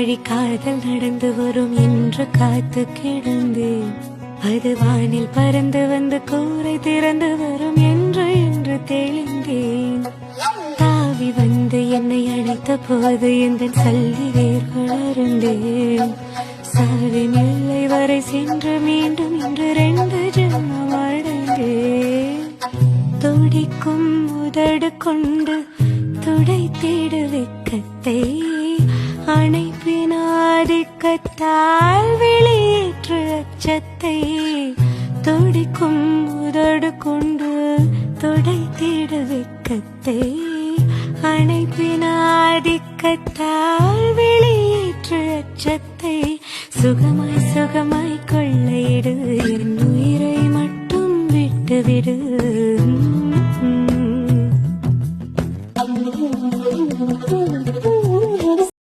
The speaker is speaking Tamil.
வழி காதல் நடந்து வரும் என்று காத்து கிடந்தேன். அது வானில் பறந்து வந்து கூரை திறந்து வரும் என்று தெளிந்தேன். தாவி வந்து என்னை அழைத்த போது எந்த சல்லி வேர்கள் அருந்தேன். சாவின் எல்லை வரை சென்று மீண்டும் இன்று 2 ஜென்மம் அடைந்தேன். துடிக்கும் உதடு கொண்டு துடைத்திடு வெட்கத்தை, அணைப்பின் ஆதிக்கத்தால் வெளியேற்று அச்சத்தை. துடிக்கும் உதடு கொண்டு துடைத்திடு வெட்கத்தை, அணைப்பின் ஆதிக்கத்தால் வெளியேற்று அச்சத்தை. சுகமாய் சுகமாய் கொள்ளையிடு, என் உயிரை மட்டும் விட்டுவிடு.